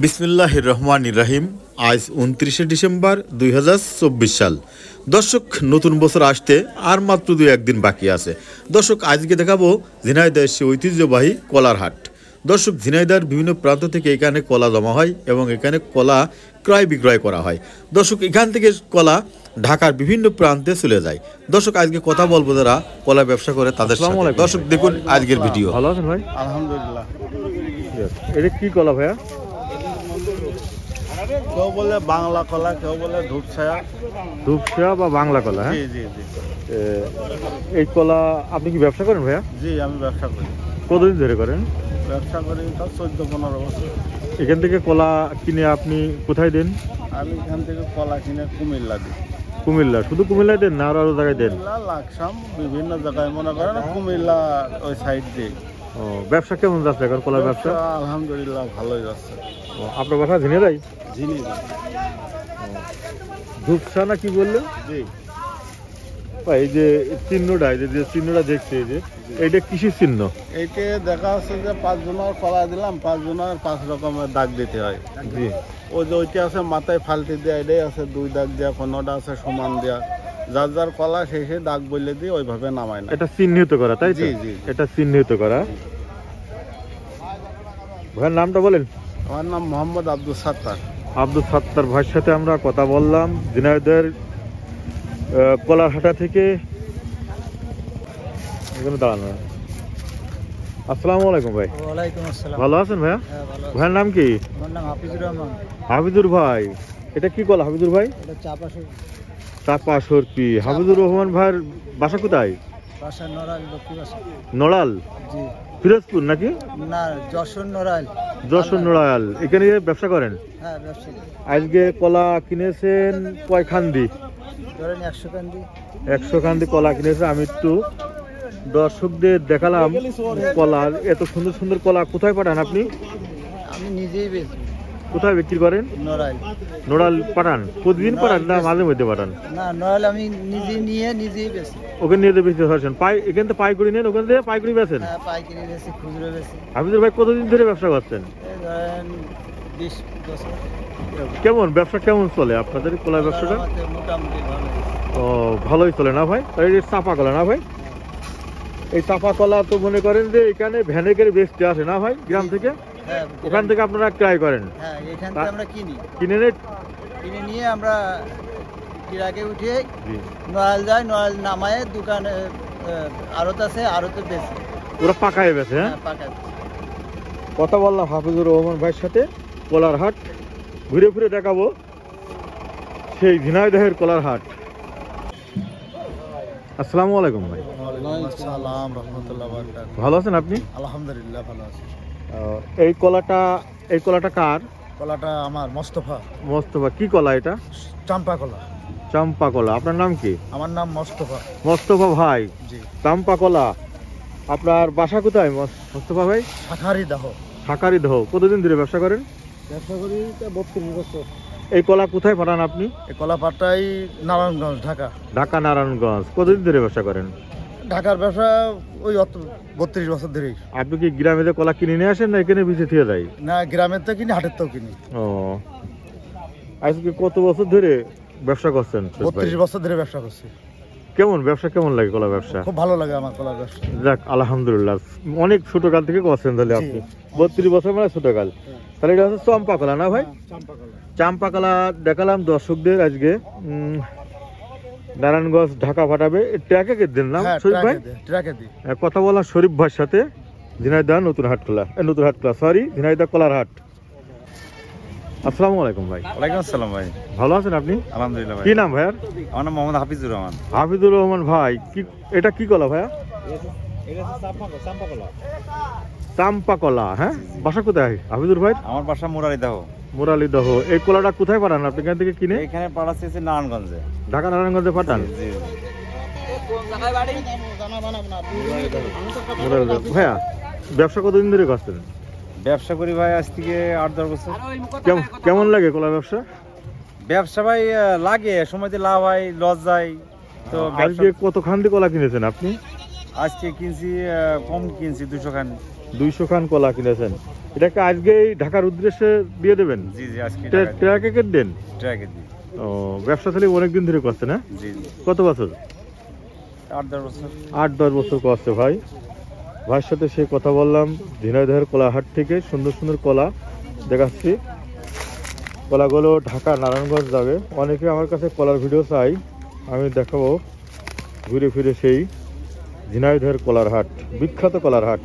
বিসমিল্লাহির রহমানির রহিম। আজ 29শে ডিসেম্বর 2024 সাল। দর্শক, নতুন বছর আসতে আর মাত্র 2-1 দিন বাকি আছে। দর্শক, আজকে দেখাবো ঝিনাইদহের সে ঐতিহ্যবাহী কলার হাট। দর্শক, ঝিনাইদহের বিভিন্ন প্রান্ত থেকে এখানে কলা জমা হয় এবং এখানে কলা ক্রয় বিক্রয় করা হয়। দর্শক, এখান থেকে কলা ঢাকার বিভিন্ন প্রান্তে চলে যায়। দর্শক, আজকে কথা বলবো যারা কলা ব্যবসা করে তাদের সাথে। দর্শক, দেখুন আজকের ভিডিও। ভালো আছেন ভাই? আলহামদুলিল্লাহ। এটা কি কলা ভাইয়া? কেউ বলে বাংলা কলা, কেউ বলে ধূপছায়া। ধূপছায়া বা বাংলা কলা? হ্যাঁ, জি জি জি। এই কলা আপনি কি ব্যবসা করেন ভাইয়া? জি, আমি ব্যবসা করি। কতদিন ধরে করেন? ব্যবসা করি তার 14-15 বছর। এখান থেকে কলা কিনে আপনি কোথায় দেন? আমি এখান থেকে কলা কিনে কুমিল্লা দিই। কুমিল্লা? শুধু কুমিল্লায় দেন না আরো জায়গায় দেন? কুমিল্লা, লাকসাম, বিভিন্ন জায়গায় মনে করেন কুমিল্লা ওই সাইড দিই। ও, ব্যবসা কেমন যাচ্ছে এখন কলার ব্যবসা? আলহামদুলিল্লাহ ভালোই যাচ্ছে। আপনার বাসা ঝিনাইদহ? জিনি ধূপছা না কি বললেন? জি। এই যে চিহ্নটা, এই যে চিহ্নটা দেখছি, এই যে এইটা কিসের চিহ্ন? এইটা দেখা যাচ্ছে যে 5 জনের কলা দিলাম, 5 জনের 5 রকমের দাগ দিতে হয়। জি। ওই যে ওইটা আছে মাথায় ফালতি দেওয়া, এটাই আছে 2 দাগ দেওয়া, কোনোটা আছে সমান দেওয়া। যার যার কলা সেই দাগ বলে দিয়ে ওইভাবে নামায় না। এটা চিহ্নিত করা, তাই তো? জি জি। এটা চিহ্নিত করা। ভাইয়ের নামটা বলেন। আমার নাম মোহাম্মদ আব্দুল সাত্তার। আব্দুল সাত্তার ভাইয়ের সাথে আমরা কথা বললাম ঝিনাইদহের কলারহাটা থেকে। এখানে দাঁড়ানো। আসসালামু আলাইকুম ভাই। ওয়ালাইকুম আসসালাম। ভালো আছেন ভাইয়া? হ্যাঁ, ভালো আছি। ভাইয়ের নাম কি? আমার নাম হাফিজুর রহমান। হাফিজুর ভাই, এটা কি কলা হাফিজুর ভাই? এটা চাপাশুর চাপা সরপি। হাফিজুর রহমান ভাইয়ের বাসা কোথায়? বাসা নড়াইল, দক্ষিণ বাসা। নড়াল? জি। ফিরোজপুর নাকি? না, যশোর নড়াইল। যশোর নড়াল। এখানে ব্যবসা করেন? হ্যাঁ, ব্যবসা। আজকে কলা কিনেছেন কয় খান্দি? ধরেন 100 কান্দি। 100 খান্দি কলা কিনেছে। আমি একটু দর্শকদের দেখালাম কলার। এত সুন্দর সুন্দর কলা কোথায় পাঠান আপনি? আমি নিজেই বেচি। কোথায় বিক্রি করেন? নড়াইল। নড়াল পাঠান? প্রতিদিন পাঠান না মাঝে মধ্যে পাঠান? না, নড়াইল আমি নিজে নিয়ে নিজেই বেচি। ওখানে নিয়ে বেশি হয়েছেন এখান থেকে পাইকারি নেন, ওখান থেকে পাইকারি বেচেন? হ্যাঁ, পাইকারি বেচি, খুচরো বেচি। হাফিজুর ভাই কতদিন ধরে ব্যবসা করছেন? এই ধরেন 20 বছর। কেমন ব্যবসা কেমন চলে আপনাদের কলার ব্যবসাটা? আমাদের মোটামুটি ভালো। ও, ভালোই চলে না ভাই? আর এই যে চাপা কলা না ভাই? এই চাপা কলা তো মনে করেন যে এখানে ভ্যানে করে বেচতে আসে না ভাই গ্রাম থেকে? হ্যাঁ, ওখান থেকে আপনারা ক্রয় করেন? হ্যাঁ, এখান থেকে আমরা কিনে কিনে নিয়ে আমরা ট্রাকে উঠে জি। নড়াইল যাই, নড়াইল নামায় দোকানে আড়ত আছে, আড়তে বেশি। ওরা পাকায় বেছে? হ্যাঁ, পাকা। কথা বললাম হাফিজুর রহমান ভাইয়ের সাথে। কলার হাট ঘুরে ফিরে দেখাবো সেই ঝিনাইদহের কলার হাট। আসসালামু আলাইকুম ভাই। ওয়ালাইকুম আসসালাম রাহমাতুল্লাহ বারাকাতুহু। ভালো আছেন আপনি? আলহামদুলিল্লাহ ভালো আছি। এই কলাটা কার? কলাটা আমার মোস্তফা। মোস্তফা। কি কলা এটা? চাম্পা কলা। চাম্পা কলা। আপনার নাম কি? আমার নাম মোস্তফা। মোস্তফা ভাই। জি। চাম্পা কলা। আপনার বাসা কোথায় মোস্তফা ভাই? শাখারিদহ। শাখারিদহ। কতদিন ধরে ব্যবসা করেন? ব্যবসা করি 32 বছর। এই কলা কোথায় পাঠান আপনি? এই কলা পাটাই নারায়ণগঞ্জ, ঢাকা। ঢাকা নারায়ণগঞ্জ। কতদিন ধরে ব্যবসা করেন? ঢাকার ব্যবসা ওই 32 বছর ধরেই। আপনি কি গ্রামে যে কলা কিনে নিয়ে আসেন না এখানে বিচে থেকে যায়? না, গ্রামের তো কিনি, হাটের তো কিনি। ও, আজকে কত বছর ধরে ব্যবসা করছেন? 32 বছর ধরে ব্যবসা করছি। কেমন ব্যবসা কেমন লাগে কলা ব্যবসা? খুব ভালো লাগে আমার কলার ব্যবসা। যাক, আলহামদুলিল্লাহ। অনেক ছোটকাল থেকে করছেন তাহলে আপনি? 32 বছর মানে ছোটকাল। তাহলে এটা হচ্ছে চম্পা কলা না ভাই? চাম্পা কলা। চাম্পা কলা দেখালাম দর্শকদের আজকে। নারায়ণগঞ্জ ঢাকা পাঠাবে। ট্রাকে দেন না শরীফ ভাই? ট্রাকে দিই। কথা বললাম শরীফ ভাইয়ের সাথে। ঝিনাইদহ নতুন হাট খোলা, সরি ঝিনাইদহ কলার হাট। আসসালামু আলাইকুম ভাই। ওয়ালাইকুম আসসালাম ভাই। ভালো আছেন আপনি? আলহামদুলিল্লাহ ভাই। কি নাম ভাইয়ার? আমার নাম মোহাম্মদ হাফিজুর রহমান। হাফিজুর রহমান ভাই। এটা কি কলা ভাইয়া? চাম্পা কলা। হ্যাঁ, বাসা কোথায় হাফিজুর ভাই? আমার বাসা মুরারিদহ। মুরালিদহ। এই কলাটা কোথায় পাঠান আপনি এখান থেকে কিনে? এখানে পাঠাচ্ছি নারায়ণগঞ্জে। ঢাকা নারায়ণগঞ্জে পাঠান? জি। ভাইয়া ব্যবসা কতদিন ধরে করছেন? ব্যবসা করি ভাই আজ থেকে 8-10 বছর। কেমন লাগে কলা ব্যবসা? ব্যবসা ভাই লাগে, সময়তে লাভ হয়, লস যায়। তো আজকে কত খান্দি কলা কিনেছেন আপনি? আজকে কিনছি কম কিনছি 200 খান। 200 খান কলা কিনেছেন, এটাকে আজকেই ঢাকার উদ্দেশ্যে দিয়ে দেবেন? জি জি আজকে ট্রাকে কে দেন? ট্রাকে দিই। ও, ব্যবসা তাহলে অনেকদিন ধরে করছে না? জি জি কত বছর? 8-10 বছর। 8-10 বছর করছে ভাই। ভাইয়ের সাথে সে কথা বললাম ঝিনাইদহের কলাহাট থেকে। সুন্দর সুন্দর কলা দেখাচ্ছি। কলাগুলো ঢাকা নারায়ণগঞ্জ যাবে। অনেকে আমার কাছে কলার ভিডিও চাই, আমি দেখাবো ঘুরে ফিরে সেই ঝিনাইদহের কলার হাট, বিখ্যাত কলার হাট।